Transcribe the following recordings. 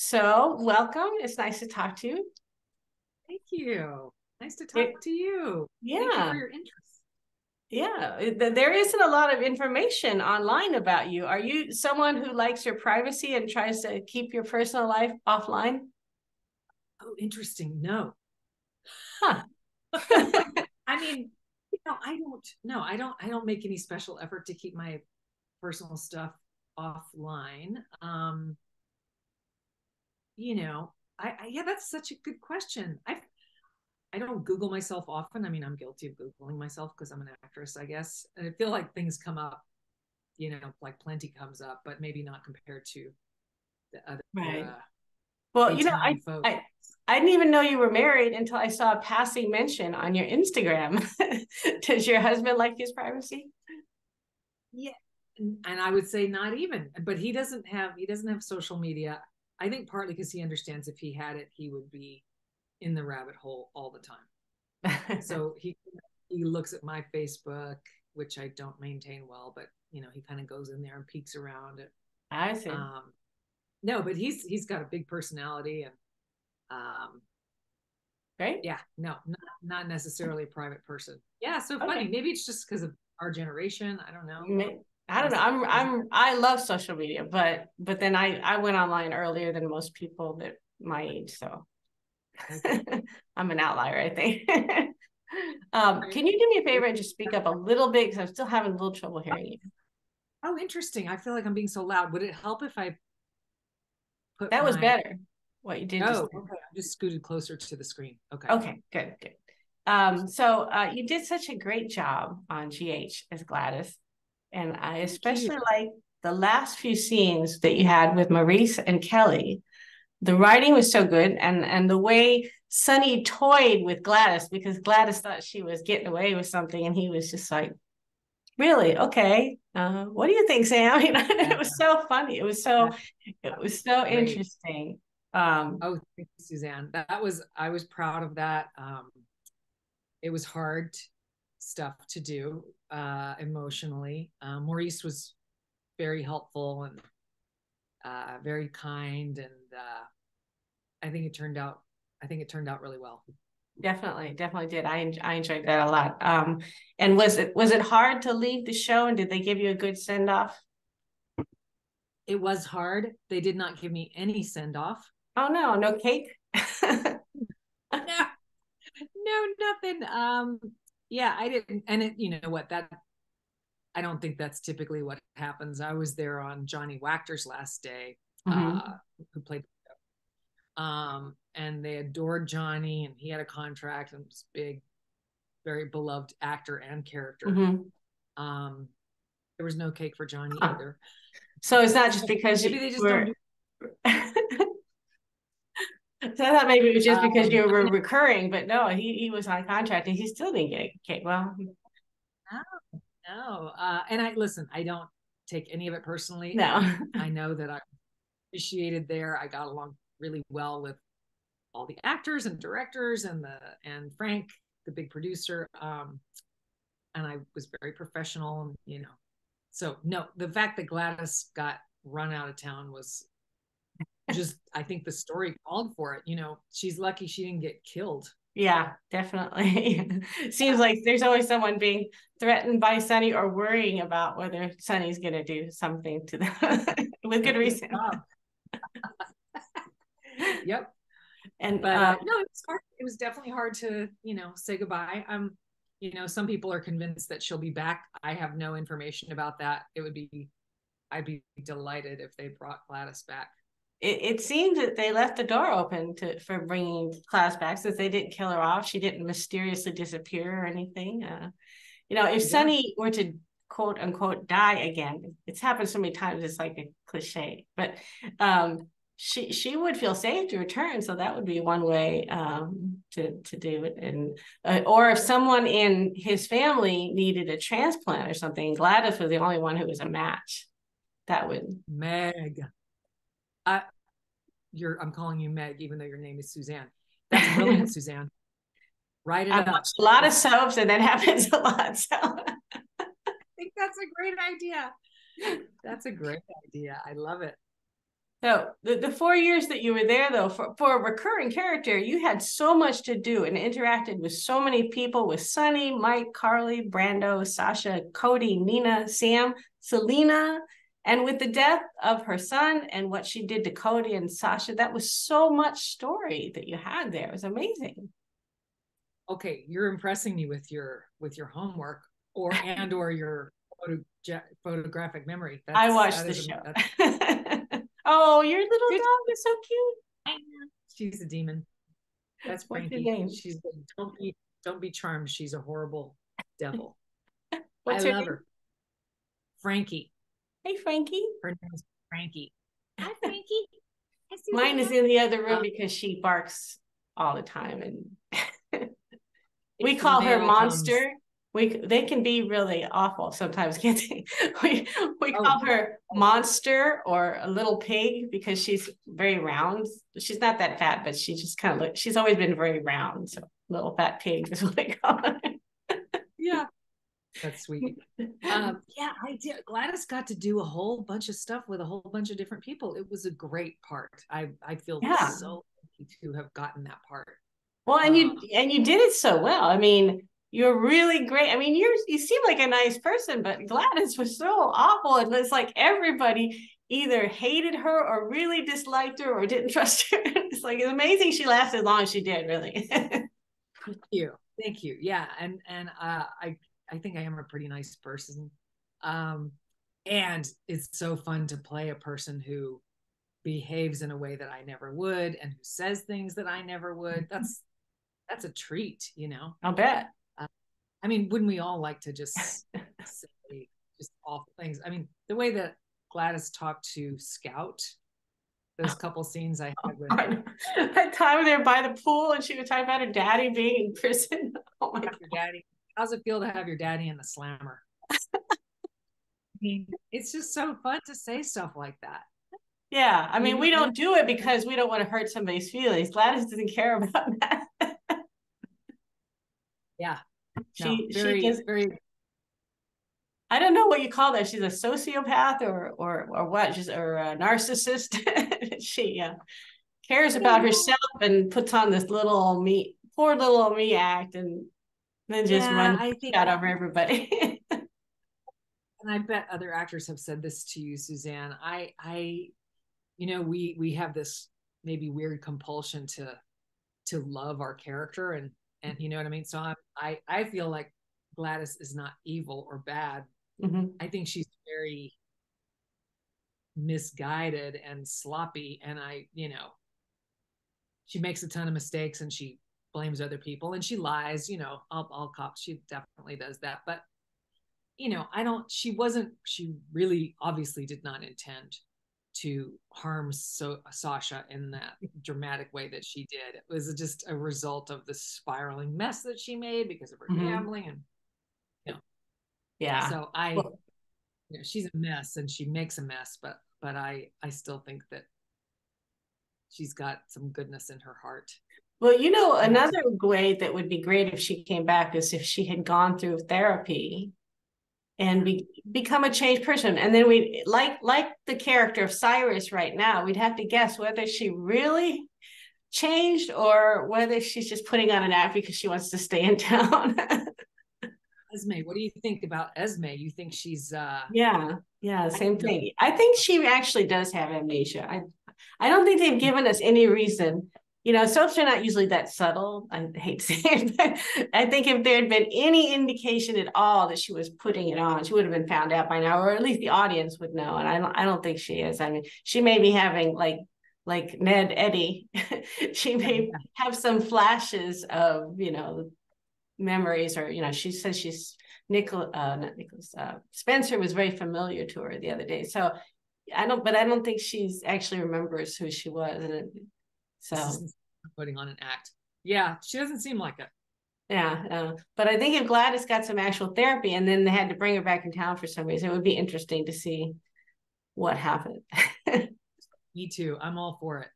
So welcome. It's nice to talk to you. Thank you. Nice to talk It, to you. Thank you for yeah, your interest. there isn't a lot of information online about you. Are you someone who likes your privacy and tries to keep your personal life offline? Oh, interesting. No. Huh. I mean, I don't make any special effort to keep my personal stuff offline. You know, yeah, that's such a good question. I don't Google myself often. I mean, I'm guilty of Googling myself because I'm an actress, I guess. And I feel like things come up, like plenty comes up, but maybe not compared to the other Right. Well, daytime folks. I didn't even know you were married until I saw a passing mention on your Instagram. Does your husband like his privacy? Yeah, and I would say not even, but he doesn't have social media. I think partly because he understands if he had it, he would be in the rabbit hole all the time. So he looks at my Facebook, which I don't maintain well, but he kind of goes in there and peeks around it. I see. Um, no, but he's got a big personality, and um, Great. yeah, no, not necessarily a private person. Yeah, so funny. Okay. Maybe it's just because of our generation. I don't know. I don't know. I love social media, but then I went online earlier than most people that my age, so Okay. I'm an outlier, I think. Can you do me a favor and just speak up a little bit because I'm still having a little trouble hearing you. Oh, interesting. I feel like I'm being so loud. Would it help if I put That was my better. What you did just Oh, okay. I just scooted closer to the screen. Okay. okay, good, good. So you did such a great job on GH as Gladys, and I Thank you. especially like the last few scenes that you had with Maurice and Kelly. The writing was so good, and the way Sonny toyed with Gladys because Gladys thought she was getting away with something, and he was just like, "Really? Okay. What do you think, Sam?" You know, Yeah, it was so funny. that, It that was was so great. interesting. Oh, thank you, Suzanne. I was proud of that. It was hard stuff to do emotionally. Maurice was very helpful and very kind, and I think it turned out. I think it turned out really well. Definitely, definitely did. I enjoyed that a lot. And was it hard to leave the show? And did they give you a good send off? It was hard. They did not give me any send off. Oh no, no cake. No, no, nothing. Yeah, I didn't. And you know what? That I don't think that's typically what happens. I was there on Johnny Wachter's last day, Mm-hmm. who played, and they adored Johnny, and he had a contract and was big, very beloved actor and character. Mm-hmm. Um, there was no cake for Johnny Huh. either. So it's not just So because maybe you they just don't were. do. So I thought maybe it was just because you I were mean, recurring, but no, he was on contract and he still didn't get a cake. Well, no, no. And I listen. I don't take any of it personally. no. I know that I appreciated there. I got along really well with all the actors and directors and Frank, the big producer. And I was very professional, and so no, the fact that Gladys got run out of town was just, I think the story called for it. She's lucky she didn't get killed. Yeah, definitely. Seems like there's always someone being threatened by Sunny or worrying about whether Sunny's going to do something to them with good That's reason. tough. Yep. And But no, it was hard. It was definitely hard to say goodbye. Some people are convinced that she'll be back. I have no information about that. I'd be delighted if they brought Gladys back. it seems that they left the door open for bringing class back since they didn't kill her off. She didn't mysteriously disappear or anything. If Yeah. Sunny were to quote unquote die again, it's happened so many times, it's like a cliche, but she would feel safe to return. So that would be one way to do it. And or if someone in his family needed a transplant or something, Gladys was the only one who was a match. That would. Meg. I, I'm calling you Meg, even though your name is Suzanne. That's brilliant, Suzanne. Write it I've up. watched a lot of That's, soaps, and that happens a lot. So I think that's a great idea. That's a great idea. I love it. So the 4 years that you were there, though, for a recurring character, you had so much to do and interacted with so many people, with Sonny, Mike, Carly, Brando, Sasha, Cody, Nina, Sam, Selena, and with the death of her son and what she did to Cody and Sasha, that was so much story that you had there. It was amazing. Okay, you're impressing me with your homework or your photographic memory. I watched the show. Oh, your little dog is so cute. She's a demon. That's Frankie. She's don't be charmed. She's a horrible devil. I love her. Frankie. Hey, Frankie. Her name is Frankie. Hi, Frankie. Mine is in the other room because she barks all the time, and we call her Monster. They can be really awful sometimes, can't they? We call her Monster or a little pig because she's very round. She's not that fat, but she just kind of she's always been very round. So little fat pig is what they call her. Yeah. That's sweet. Yeah, I did. Gladys got to do a whole bunch of stuff with a whole bunch of different people. It was a great part. I feel so lucky to have gotten that part. Well, and you did it so well. I mean, you're really great. I mean, you seem like a nice person, but Gladys was so awful. And it's like everybody either hated her or really disliked her or didn't trust her. It's like, it's amazing she lasted as long as she did, really. Thank you. Yeah. And I think I am a pretty nice person. And it's so fun to play a person who behaves in a way that I never would and who says things that I never would. That's a treat, you know. I'll bet. I mean, wouldn't we all like to just say just awful things? I mean, the way that Gladys talked to Scout, those couple scenes I had with her. That time they were by the pool and she was talking about her daddy being in prison. Oh my God. Your daddy. How's it feel to have your daddy in the slammer? I mean, it's just so fun to say stuff like that. Yeah, I mean, we don't do it because we don't want to hurt somebody's feelings. Gladys doesn't care about that. Yeah. She very. I don't know what you call that. She's a sociopath or what? She's or a narcissist. She cares about herself and puts on this poor little me act, and then just runs out over everybody. And I bet other actors have said this to you, Suzanne. We have this maybe weird compulsion to love our character, and you know what I mean. So I feel like Gladys is not evil or bad. Mm-hmm. I think she's very misguided and sloppy, and she makes a ton of mistakes and she blames other people and she lies. All cops, she definitely does that, but she really obviously did not intend to harm Sasha in that dramatic way that she did. It was just a result of the spiraling mess that she made because of her gambling and yeah. So she's a mess and she makes a mess, but I still think that she's got some goodness in her heart. Well, another way that would be great if she came back is if she had gone through therapy and become a changed person. And then we like the character of Cyrus right now, we'd have to guess whether she really changed or whether she's just putting on an act because she wants to stay in town. Esme, what do you think about Esme? You think she's same thing. I think she actually does have amnesia. I don't think they've given us any reason. Soaps are not usually that subtle. I hate to say it, but I think if there had been any indication at all that she was putting it on, she would have been found out by now, or at least the audience would know. And I don't think she is. I mean, she may be having like Ned Eddie. She may have some flashes of memories, or she says Spencer was very familiar to her the other day. So I don't think she's actually remembers who she was. And so putting on an act. Yeah, she doesn't seem like it. Yeah, but I think if Gladys got some actual therapy and then they had to bring her back in town for some reason, it would be interesting to see what happened. Me too. I'm all for it.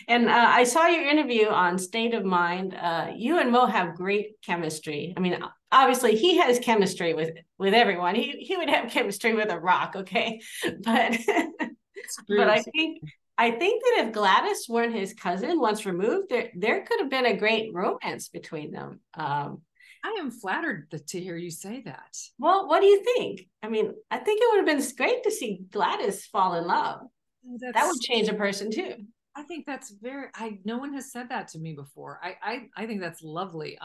And I saw your interview on State of Mind. You and Mo have great chemistry. I mean, obviously he has chemistry with everyone. He would have chemistry with a rock, okay? But But I think that if Gladys weren't his cousin once removed, there could have been a great romance between them. I am flattered to hear you say that. Well, what do you think? I mean, I think it would have been great to see Gladys fall in love. That would change a person too. I think that's no one has said that to me before. I think that's lovely.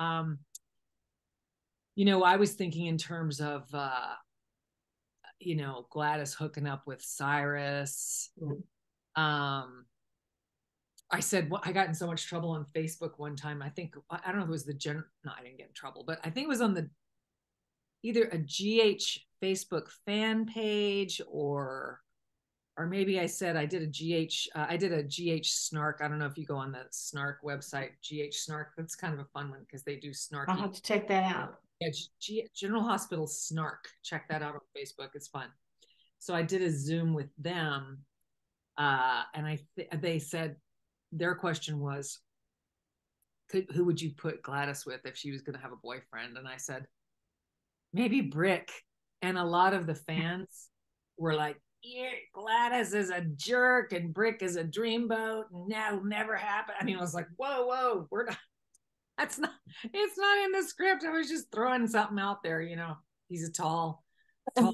You know, I was thinking in terms of you know, Gladys hooking up with Cyrus. I said, well, I got in so much trouble on Facebook one time. I don't know if it was no, I didn't get in trouble, but I think it was on either a GH Facebook fan page or maybe I said I did a GH snark. I don't know if you go on the snark website, GH snark. That's kind of a fun one because they do snarky. I'll have to check that out. Yeah, General Hospital snark. Check that out on Facebook. It's fun. So I did a Zoom with them, and they said their question was, who would you put Gladys with if she was going to have a boyfriend? And I said, maybe Brick. And a lot of the fans were like, yeah, Gladys is a jerk and Brick is a dreamboat and that'll never happen. I mean, I was like, whoa, we're not. It's not in the script. I was just throwing something out there, you know. He's a tall guy,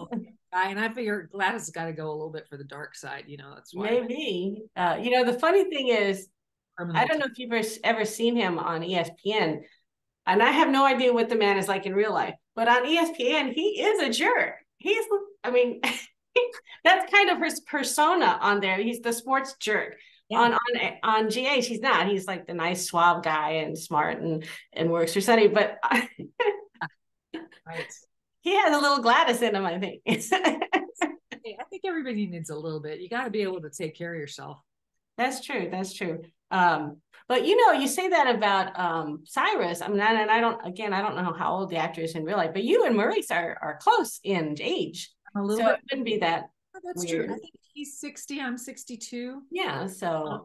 and I figured Gladys got to go a little bit for the dark side, you know. That's why. Maybe. You know, the funny thing is, I don't know if you've ever seen him on ESPN, and I have no idea what the man is like in real life, but on ESPN, he is a jerk. I mean, that's kind of his persona on there. He's the sports jerk. Yeah. On GH, he's not. He's like the nice, suave guy and smart and works for Sonny. But right. He has a little Gladys in him, I think. I think everybody needs a little bit. You got to be able to take care of yourself. That's true. But you know, you say that about Cyrus. I mean, and I don't know how old the actor is in real life, but you and Maurice are close in age. A little so bit. It wouldn't be that. Oh, that's weird. True. I think he's 60. I'm 62. Yeah. So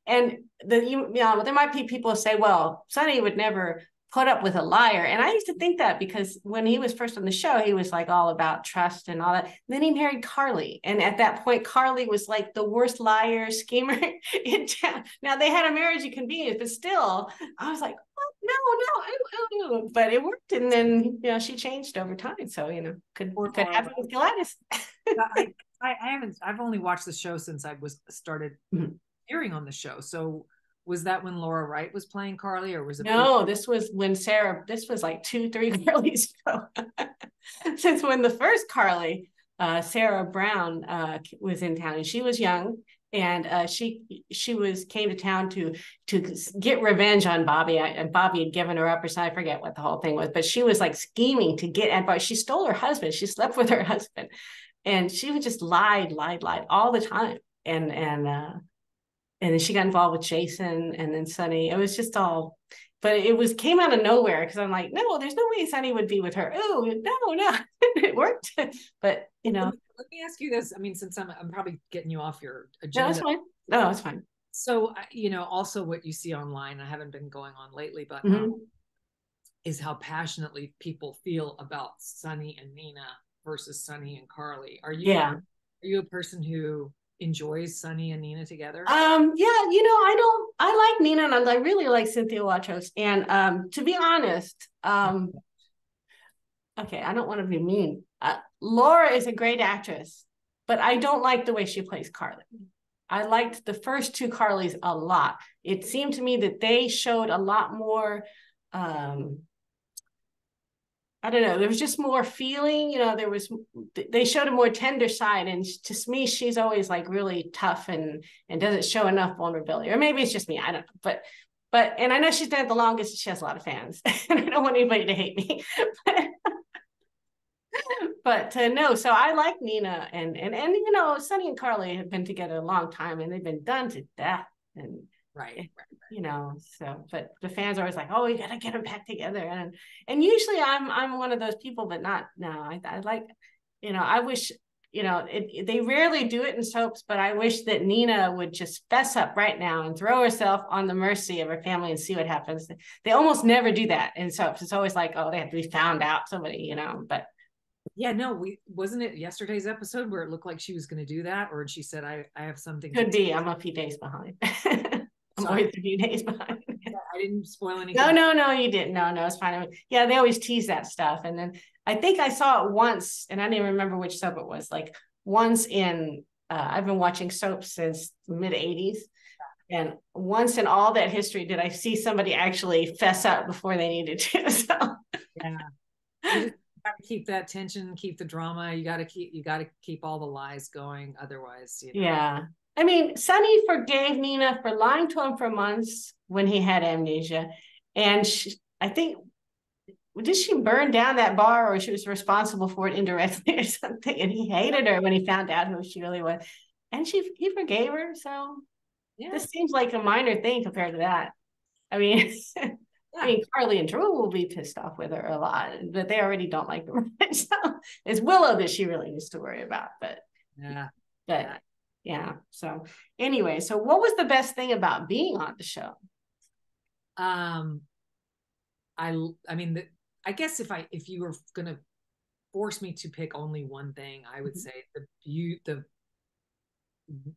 and there might be people who say, well, Sonny would never put up with a liar, and I used to think that because when he was first on the show, he was like all about trust and all that. And then he married Carly, and at that point, Carly was like the worst liar, schemer in town. Now they had a marriage of convenience, but still, I was like, no, but it worked, and then she changed over time. So could happen with Gladys. I've only watched the show since I started appearing on the show. So was that when Laura Wright was playing Carly, or was it? No, this was when this was like 2-3 Carlys ago. Since when the first Carly, Sarah Brown, was in town, and she was young, and she came to town to get revenge on Bobby, and Bobby had given her up or something. I forget what the whole thing was, but she was like scheming to get at, but she stole her husband. She slept with her husband, and she would just lied all the time, and then she got involved with Jason and then Sonny. It was just all, but it came out of nowhere because I'm like, no, there's no way Sonny would be with her. Oh, no, it worked. But let me ask you this. I mean, since I'm probably getting you off your agenda. No, it's fine. No, it's fine. So also what you see online, I haven't been going on lately, but is how passionately people feel about Sonny and Nina versus Sonny and Carly. Are you a person who enjoys Sonny and Nina together? I like Nina, and I really like Cynthia Watros, and to be honest, okay, I don't want to be mean, Laura is a great actress, but I don't like the way she plays Carly. I liked the first two Carlys a lot. It seemed to me that they showed a lot more I don't know. There was just more feeling, they showed a more tender side. And to me, she's always like really tough and doesn't show enough vulnerability. Or maybe it's just me. I don't know. But and I know she's been at the longest. She has a lot of fans. And I don't want anybody to hate me. But no, so I like Nina. And Sonny and Carly have been together a long time, and they've been done to death. And right. So, but the fans are always like, oh, we got to get them back together. And usually I'm one of those people, but not, no, I like, I wish, they rarely do it in soaps, but I wish that Nina would just fess up right now and throw herself on the mercy of her family and see what happens. They almost never do that in soaps. It's always like, oh, they have to be found out, somebody, but Yeah, no, wasn't it yesterday's episode where it looked like she was going to do that, or she said, I have something to Could be. I'm a few days behind. I'm sorry, always a few days behind. I didn't spoil No, anything. no, no, you didn't. No, no, it's fine. Yeah, they always tease that stuff. And then I think I saw it once, and I didn't even remember which soap it was. Like once in, I've been watching soaps since the mid 80s. And once in all that history did I see somebody actually fess up before they needed to. So Yeah, you just got to keep that tension, keep the drama. You got to keep all the lies going. Otherwise, yeah. I mean, Sonny forgave Nina for lying to him for months when he had amnesia. And I think, did she burn down that bar or she was responsible for it indirectly or something? And he hated her when he found out who she really was. And he forgave her. So yeah, this seems like a minor thing compared to that. I mean, I yeah, mean, Carly and Drew will be pissed off with her a lot, but they already don't like her. So it's Willow that she really needs to worry about. yeah, But yeah. yeah. So anyway, so what was the best thing about being on the show? Um, I mean, I guess if you were gonna force me to pick only one thing, I would say the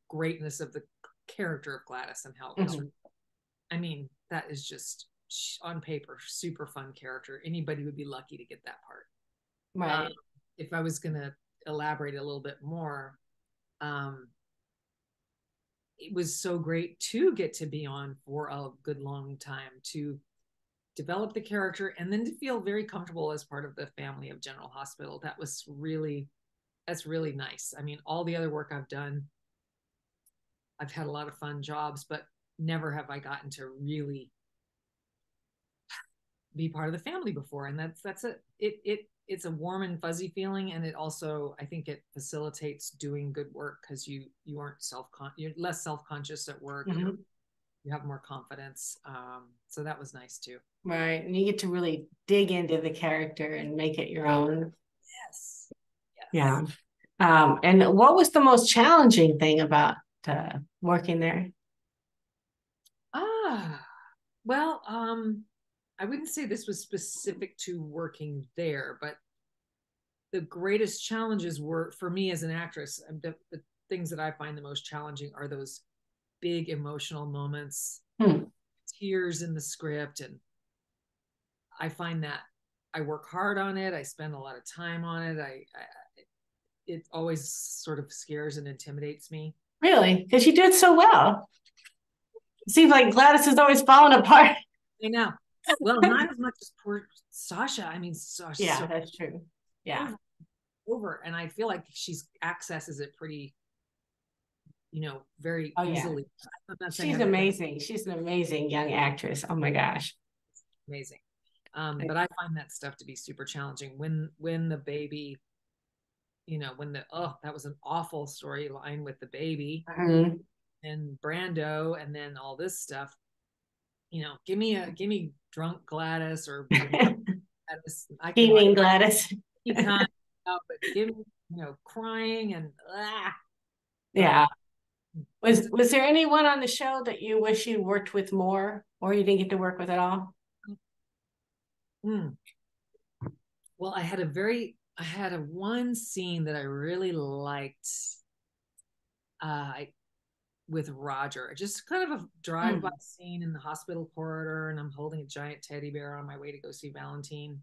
greatness of the character of Gladys and how it was. Mm-hmm. I mean, that is just on paper super fun character. Anybody would be lucky to get that part. Um, Right. if I was gonna elaborate a little bit more, um, it was so great to get to be on for a good long time to develop the character and then to feel very comfortable as part of the family of General Hospital. That's really nice. I mean, all the other work I've done, I've had a lot of fun jobs, but never have I gotten to really be part of the family before. And it's a warm and fuzzy feeling, and it also, I think, it facilitates doing good work because you aren't you're less self-conscious at work. Mm-hmm. You have more confidence. So that was nice too. Right. And you get to really dig into the character and make it your own. Yes. Yes. Yeah. And what was the most challenging thing about working there? Ah, well, I wouldn't say this was specific to working there, but the greatest challenges were for me as an actress. The things that I find the most challenging are those big emotional moments, Hmm. tears in the script, and I find that I work hard on it. I spend a lot of time on it. It always sort of scares and intimidates me. Really? Because you did so well. It seems like Gladys is always falling apart. I know. Well, not as much as poor Sasha. I mean, Sasha's Yeah, so that's true. Yeah. over, over, and I feel like she's accesses it pretty, very Oh, yeah. easily. I'm not saying She's I've been amazing. She's an amazing young actress. Oh my gosh. amazing, but I find that stuff to be super challenging. When the baby, when that was an awful storyline with the baby Mhm. and Brando, and then all this stuff. Give me drunk Gladys or Gladys. I can like Steaming Gladys. keep time out, but give me, crying and but Yeah. Was there anyone on the show that you wish you worked with more or you didn't get to work with at all? mm, well, I had a one scene that I really liked uh with Roger. Just kind of a drive-by Mm. scene in the hospital corridor, and I'm holding a giant teddy bear on my way to go see Valentine.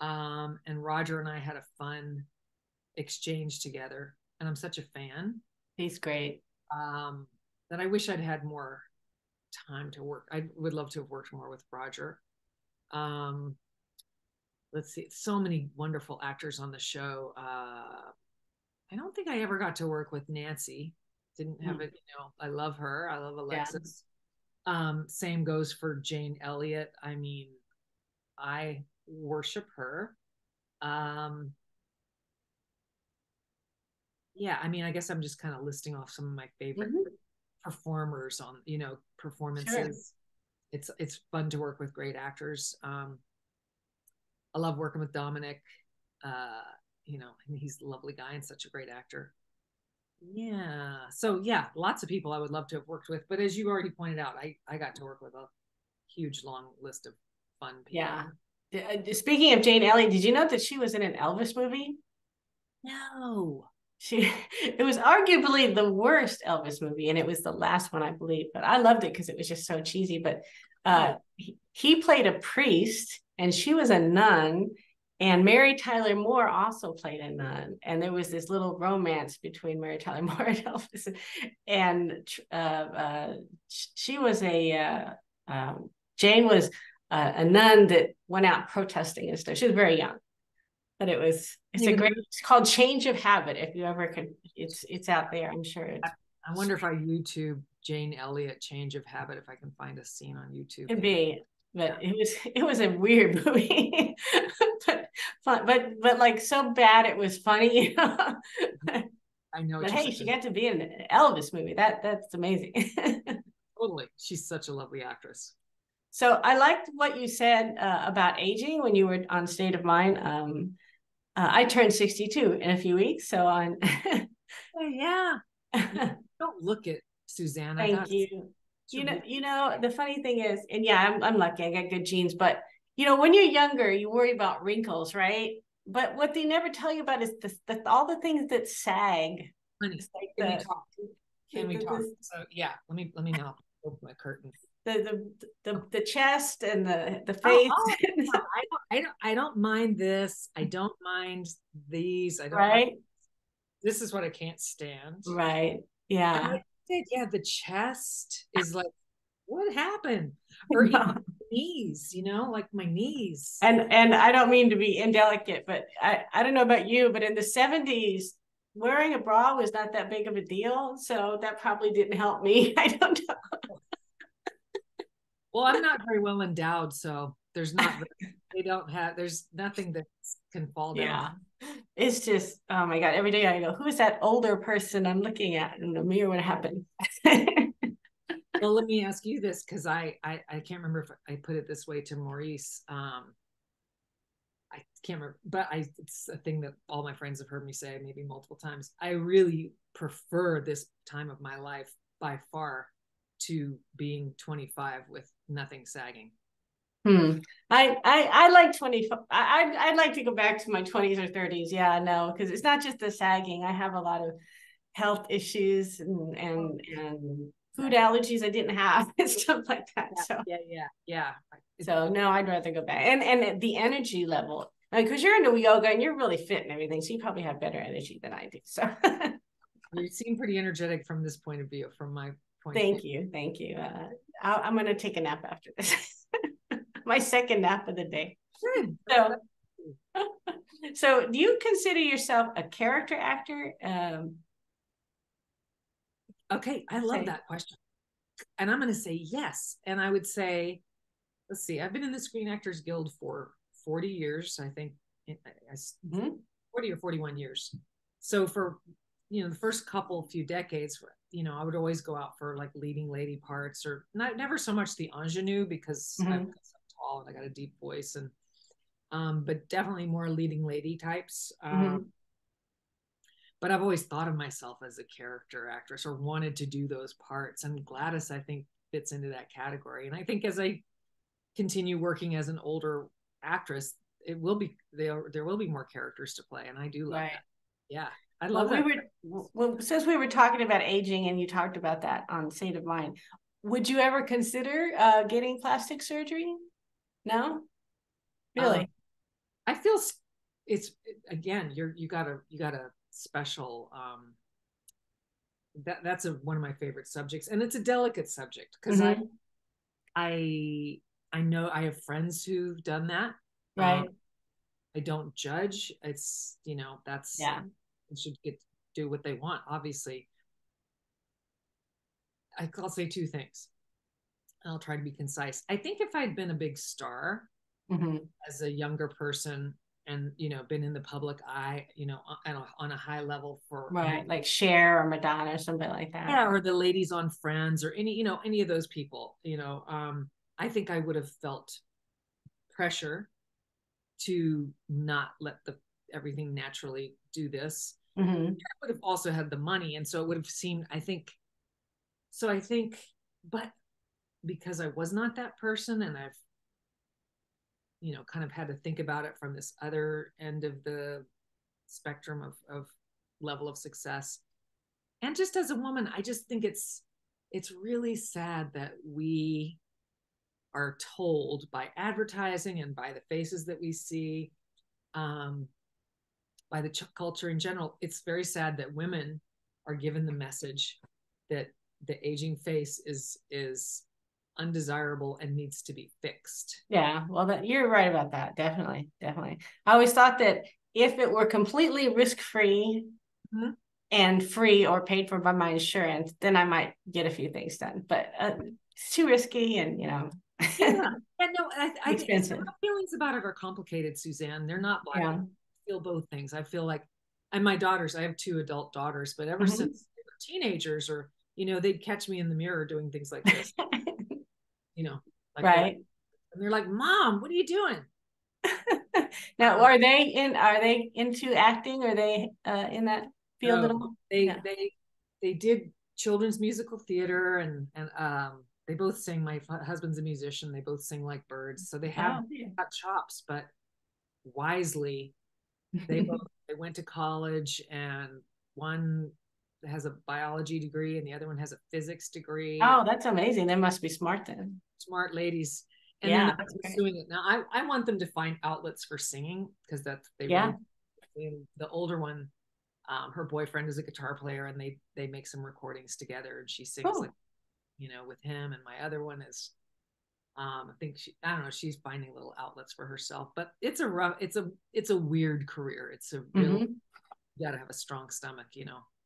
And Roger and I had a fun exchange together, and I'm such a fan. He's great. Um, that I wish I'd had more time to work. I would love to have worked more with Roger. Um, let's see, so many wonderful actors on the show. I don't think I ever got to work with Nancy. Didn't have Mm. it, I love her. I love Yeah. Alexis. Same goes for Jane Elliott. I mean, I worship her. Um, yeah, I mean, I guess I'm just kind of listing off some of my favorite Mhm. performers on, Sure. performances. It's fun to work with great actors. I love working with Dominic. Uh, I mean, he's a lovely guy and such a great actor. Yeah. So yeah, lots of people I would love to have worked with, but as you already pointed out, I got to work with a huge long list of fun people. Yeah. Speaking of Jane Elliott, did you know that she was in an Elvis movie? No. It was arguably the worst Elvis movie, and it was the last one, I believe, but I loved it because it was just so cheesy. But he played a priest and she was a nun, and Mary Tyler Moore also played a nun, and there was this little romance between Mary Tyler Moore and Elvis, and she was Jane was a nun that went out protesting and stuff. She was very young, but it's called Change of Habit. If you ever could, it's out there. I'm sure I wonder if I YouTube Jane Elliott Change of Habit, if I can find a scene on YouTube. Could be, but it was a weird movie, but fun, but like so bad it was funny. I know. But hey, she got to be in an Elvis movie. That's amazing. Totally, she's such a lovely actress. So I liked what you said about aging when you were on State of Mind. I turned 62 in a few weeks, so on. Oh, yeah. Don't look at Suzanne. Thank you. You know, the funny thing is, and yeah, I'm lucky. I got good genes, but when you're younger, you worry about wrinkles, right? But what they never tell you about is all the things that sag. Honey, like can we talk? So yeah, let me now open my curtain. The chest and the face. I don't mind this. I don't mind these. I don't. Right. This is what I can't stand. Right. Yeah. Yeah. The chest is like, what happened? Or even knees. Like my knees. And I don't mean to be indelicate, but I don't know about you, but in the 70s, wearing a bra was not that big of a deal, so that probably didn't help me. I don't know. Well, I'm not very well endowed, so there's nothing that can fall down. Yeah. It's just, oh my God, every day I go, who's that older person I'm looking at in the mirror? What happened? Well, let me ask you this, because I can't remember if I put it this way to Maurice. I can't remember, but it's a thing that all my friends have heard me say maybe multiple times. I really prefer this time of my life by far to being 25 with nothing sagging. I like 25. I'd like to go back to my 20s or 30s. Yeah, no, because it's not just the sagging. I have a lot of health issues and food allergies I didn't have and stuff like that. Yeah. So no, I'd rather go back. And the energy level, because you're into yoga and you're really fit and everything, so you probably have better energy than I do. So you seem pretty energetic from this point of view, from my point of view. Thank you. I'm going to take a nap after this. My second nap of the day. Good. So do you consider yourself a character actor? Okay, I love that question. And I'm going to say yes. And I would say, let's see, I've been in the Screen Actors Guild for 40 years, I think, 40 or 41 years. So for, the first few decades, I would always go out for like leading lady parts, or never so much the ingenue, because I'm tall and I got a deep voice, and but definitely more leading lady types. But I've always thought of myself as a character actress, or wanted to do those parts. And Gladys, I think, fits into that category. And I think as I continue working as an older actress, there will be more characters to play. And I do love that. Yeah. I love that. Since we were talking about aging and you talked about that on State of Mind, would you ever consider getting plastic surgery? No? Really? I feel it's, again, you got a special, that's one of my favorite subjects, and it's a delicate subject, because I know I have friends who've done that. Right. I don't judge. It's, that's, they should do what they want, obviously. I'll say two things. I'll try to be concise. I think if I'd been a big star as a younger person, and been in the public eye, on a high level for like Cher or Madonna or something like that. Yeah, or the ladies on Friends, or any of those people. I think I would have felt pressure to not let everything naturally do this. I would have also had the money, and so it would have seemed, I think, but because I was not that person, and I've kind of had to think about it from this other end of the spectrum of level of success. And just as a woman, I just think it's really sad that we are told by advertising and by the faces that we see, by the culture in general. It's very sad that women are given the message that the aging face is undesirable and needs to be fixed. Yeah, well, you're right about that. Definitely, definitely. I always thought that if it were completely risk-free mm-hmm. and free or paid for by my insurance, then I might get a few things done. But it's too risky, and yeah, no, I think my feelings about it are complicated, Suzanne. They're not black. I feel both things. I feel like, and my daughters, I have 2 adult daughters, but ever mm-hmm. since they were teenagers, or they'd catch me in the mirror doing things like this. Like right. And they're like, "Mom, what are you doing?" Now, are they into acting? Are they in that field at all? They did children's musical theater, and they both sing. My husband's a musician. They both sing like birds, so they have got chops. But wisely, they went to college, and one has a biology degree and the other one has a physics degree. Oh, that's amazing. They must be smart then. Smart ladies. And then they're pursuing it. Now I want them to find outlets for singing, because the older one, her boyfriend is a guitar player, and they make some recordings together, and she sings with him. And my other one is I think I don't know, she's finding little outlets for herself. But it's a weird career. It's a real mm-hmm. You gotta have a strong stomach,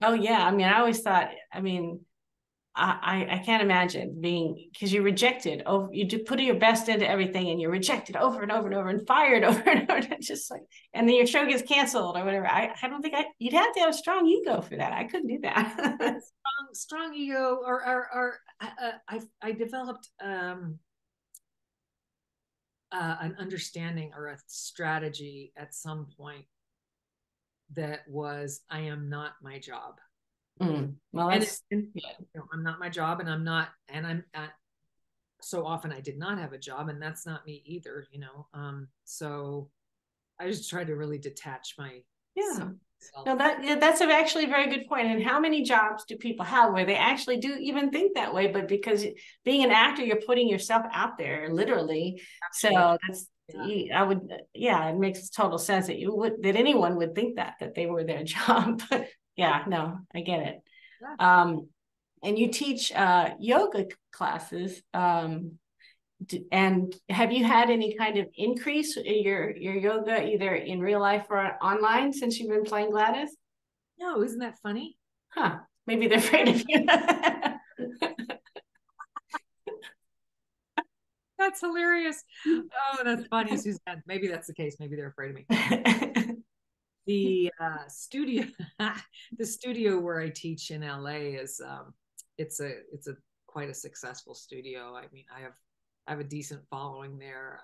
Oh yeah. I mean, I always thought, I can't imagine being, because you're rejected over, you do put your best into everything and you're rejected over and over and over and fired over and over. Just like, and then your show gets canceled or whatever. I don't think you'd have to have a strong ego for that. I couldn't do that. strong ego, or I developed an understanding or a strategy at some point that was, I am not my job. Well, I'm not my job, and I'm so often I did not have a job, and that's not me either, so I just tried to really detach my self. No, that's actually a very good point. And how many jobs do people have where they actually do even think that way? But because being an actor, you're putting yourself out there literally. Absolutely. So that's it makes total sense that anyone would think that they were their job. Yeah, no, I get it. Yeah. And you teach yoga classes. And have you had any kind of increase in your yoga, either in real life or online, since you've been playing Gladys? No, isn't that funny? Huh? Maybe they're afraid of you. That's hilarious. Oh, that's funny, Suzanne. Maybe that's the case. Maybe they're afraid of me. The studio, the studio where I teach in LA is it's a quite a successful studio. I mean, I have a decent following there.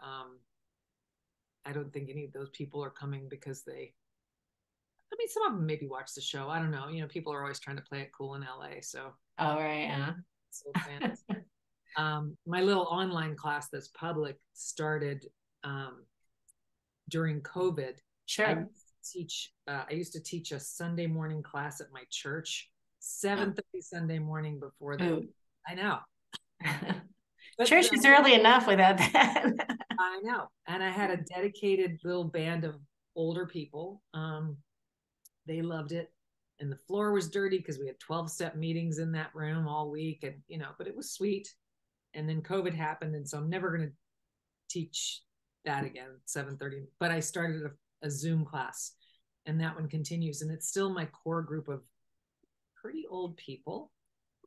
I don't think any of those people are coming because some of them maybe watch the show. I don't know. People are always trying to play it cool in LA. So. Oh, right. Yeah. So fans. My little online class that's public started during COVID. Sure. I used to teach a Sunday morning class at my church, 7:30 Sunday morning before the. I know. But church is early enough without that. I know. And I had a dedicated little band of older people. They loved it. And the floor was dirty because we had 12-step meetings in that room all week. And, but it was sweet. And then COVID happened. And so I'm never going to teach that again, 7:30. But I started a Zoom class. And that one continues. And it's still my core group of pretty old people.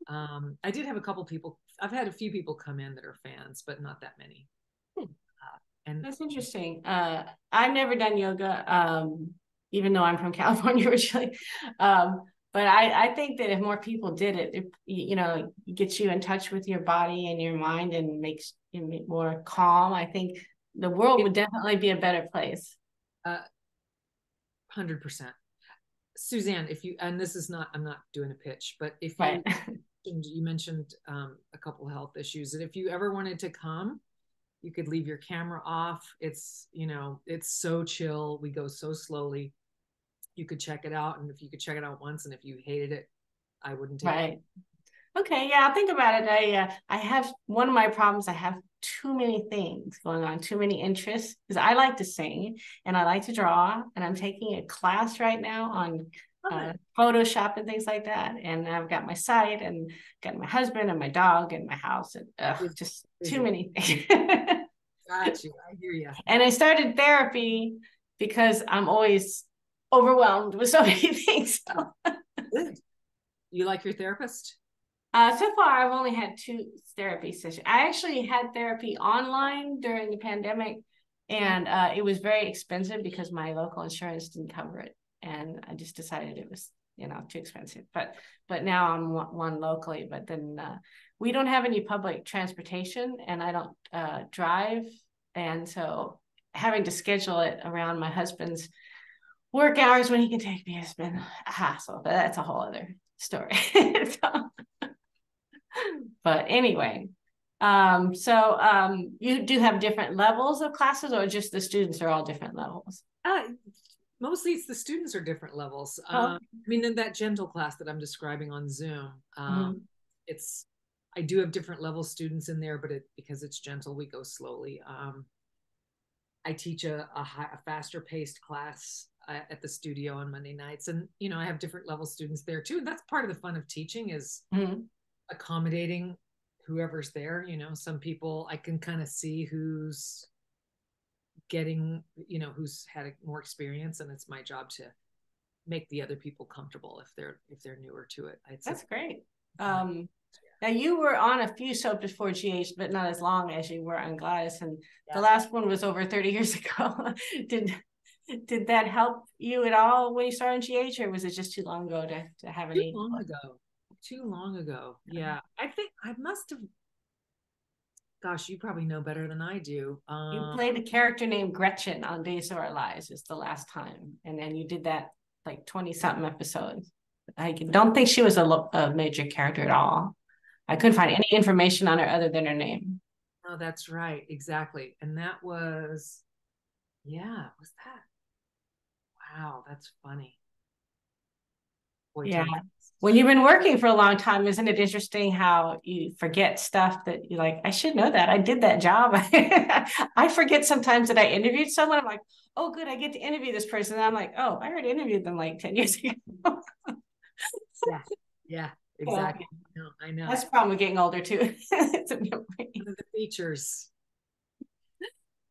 I did have a couple people. I've had a few people come in that are fans, but not that many. And that's interesting. I've never done yoga, even though I'm from California originally. But I think that if more people did it, it gets you in touch with your body and your mind and makes you more calm. I think the world would definitely be a better place. 100%. Suzanne, and this is not, I'm not doing a pitch, but if you mentioned a couple of health issues, and if you ever wanted to come, you could leave your camera off. It's, it's so chill. We go so slowly. you could check it out, and if you could check it out once, and if you hated it, I wouldn't take it. Right. Okay, yeah, I'll think about it. I have one of my problems. I have too many things going on, too many interests, because I like to sing and I like to draw, and I'm taking a class right now on Photoshop and things like that. And I've got my site and got my husband and my dog and my house, and just too many things. Got you. I hear you. And I started therapy because I'm always overwhelmed with so many things. Good. You like your therapist? So far, I've only had 2 therapy sessions. I actually had therapy online during the pandemic, and it was very expensive because my local insurance didn't cover it, and I just decided it was, too expensive. But now I'm one locally. But then we don't have any public transportation, and I don't drive, and so having to schedule it around my husband's work hours when he can take me has been a hassle. But that's a whole other story. But anyway, you do have different levels of classes, or just the students are all different levels? Mostly it's the students are different levels. I mean, in that gentle class that I'm describing on Zoom, I do have different level students in there, but because it's gentle, we go slowly. I teach a faster paced class at the studio on Monday nights, and I have different level students there too. And that's part of the fun of teaching is accommodating whoever's there. Some people I can kind of see who's getting, who's had more experience, and it's my job to make the other people comfortable if they're newer to it. That's great. Now you were on a few soaps before GH, but not as long as you were on Gladys, and the last one was over 30 years ago. Did that help you at all when you started on GH, or was it just too long ago to have any? Too long ago. Yeah. I think I must have, gosh, you probably know better than I do. You played a character named Gretchen on Days of Our Lives is the last time. And then you did that like 20 something episodes. I don't think she was a major character at all. I couldn't find any information on her other than her name. Oh, that's right. Exactly. And that was that? Wow, that's funny. Boy, yeah. When you've been working for a long time, isn't it interesting how you forget stuff that you're like, I should know that. I did that job. I forget sometimes that I interviewed someone. I'm like, oh, good, I get to interview this person. And I'm like, oh, I already interviewed them like 10 years ago. Yeah, exactly. Yeah. No, I know. That's the problem with getting older too. It's one of the features.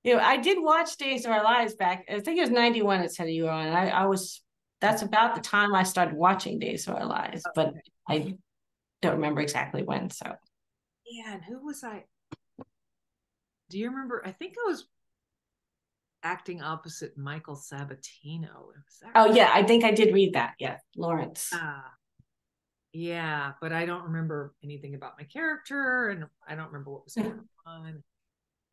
I did watch Days of Our Lives back. I think it was 91 it said you were on. That's about the time I started watching Days of Our Lives, but I don't remember exactly when. So, yeah, and who was I? Do you remember? I think I was acting opposite Michael Sabatino. Yeah, I think I did read that. Yeah, Lawrence. Yeah, but I don't remember anything about my character, and I don't remember what was going on.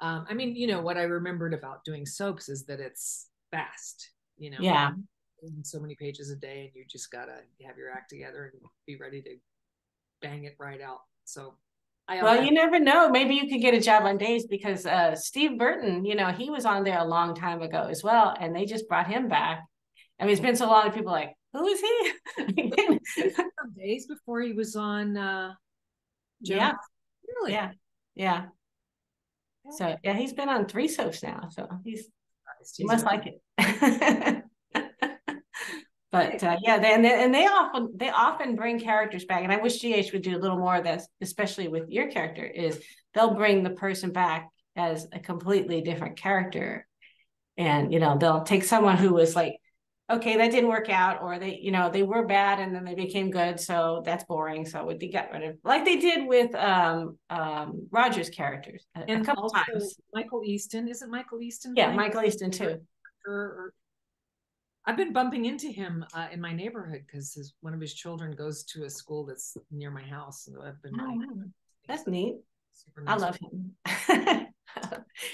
I mean, what I remembered about doing soaps is that it's fast. Yeah. So many pages a day, and you just gotta have your act together and be ready to bang it right out. So you never know, maybe you could get a job on Days, because Steve Burton, he was on there a long time ago as well, and they just brought him back. I mean, it's been so long that people are like, who is he? Days before he was on yeah really? Yeah so yeah, he's been on 3 soaps now, so he must like it. But they often bring characters back, and I wish GH would do a little more of this, especially with your character. Is they'll bring the person back as a completely different character, and they'll take someone who was like, okay, that didn't work out, or they were bad and then they became good, so that's boring. So they got rid of, like they did with Roger's characters a couple times. Michael Easton, isn't Michael Easton? Yeah, Michael Easton too. I've been bumping into him in my neighborhood because one of his children goes to a school that's near my house. So I've been. Wow. That's neat. Nice. I love him.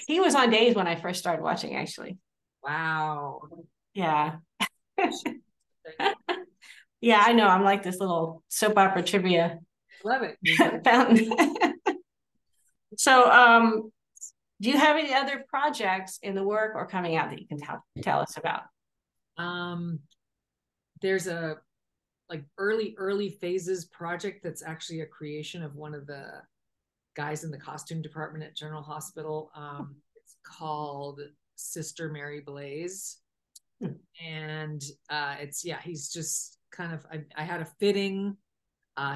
He was on Days when I first started watching, actually. Wow. Yeah. Yeah, I know. I'm like this little soap opera trivia. Love it. Fountain. So, do you have any other projects in the work or coming out that you can tell us about? there's a like early phases project that's actually a creation of one of the guys in the costume department at General Hospital. It's called Sister Mary Blaze. And it's, yeah, he's just kind of, I had a fitting.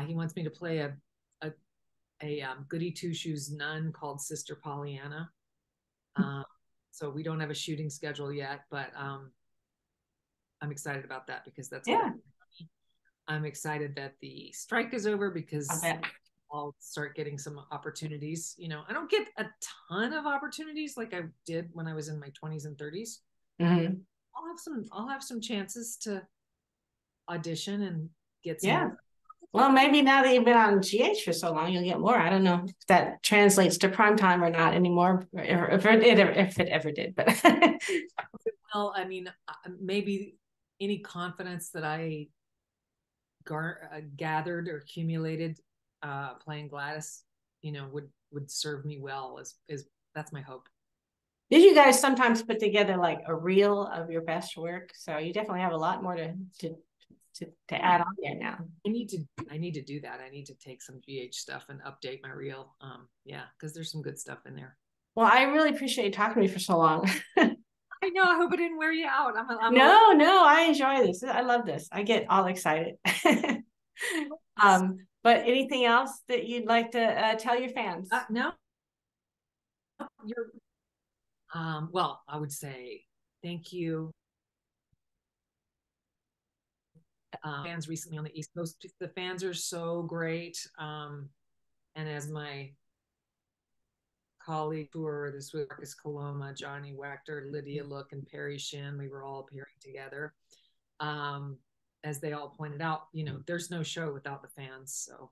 He wants me to play a goody two shoes nun called Sister Pollyanna. So we don't have a shooting schedule yet, but I'm excited about that because that's yeah. I'm excited that the strike is over because I'll start getting some opportunities. You know, I don't get a ton of opportunities like I did when I was in my 20s and 30s. Mm-hmm. I'll have some chances to audition and get some. Yeah. Well, maybe now that you've been on GH for so long, you'll get more. I don't know if that translates to primetime or not anymore, if it ever did. But well, I mean, maybe any confidence that I gathered or accumulated playing Gladys, you know, would serve me well. Is that's my hope. Did you guys sometimes put together like a reel of your best work? So you definitely have a lot more to add on there now. I need to do that. I need to take some GH stuff and update my reel. Yeah, because there's some good stuff in there. Well, I really appreciate you talking to me for so long. I know. I hope I didn't wear you out. No, I enjoy this. I love this. I get all excited. But anything else that you'd like to tell your fans? No. You're. Well, I would say thank you. Fans recently on the East Coast, the fans are so great. And as my colleague tour, this was Marcus Coloma, Johnny Wachter, Lydia Look, and Perry Shin, we were all appearing together. As they all pointed out, you know, there's no show without the fans. So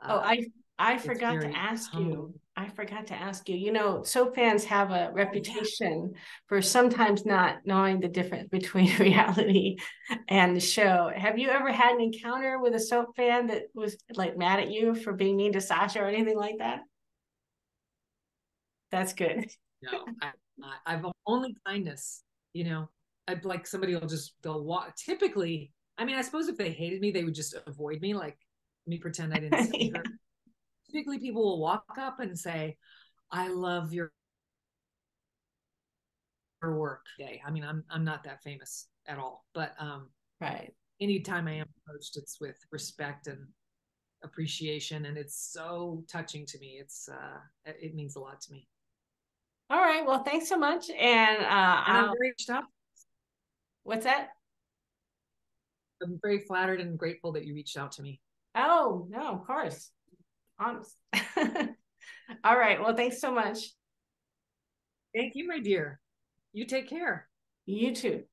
I forgot to ask you. I forgot to ask you. You know, soap fans have a reputation for sometimes not knowing the difference between reality and the show. Have you ever had an encounter with a soap fan that was like mad at you for being mean to Sasha or anything like that? That's good. No, I've only kindness. You know, I'd like somebody will just they'll walk. Typically, I mean, I suppose if they hated me, they would just avoid me, like me pretend I didn't see her. Typically, people will walk up and say, "I love your work." Day. I mean, I'm not that famous at all, but right. Anytime I am approached, it's with respect and appreciation, and it's so touching to me. It means a lot to me. All right. Well, thanks so much. And I'm very up. What's that? I'm very flattered and grateful that you reached out to me. Oh, no, of course. Honest. All right. Well, thanks so much. Thank you, my dear. You take care. You too.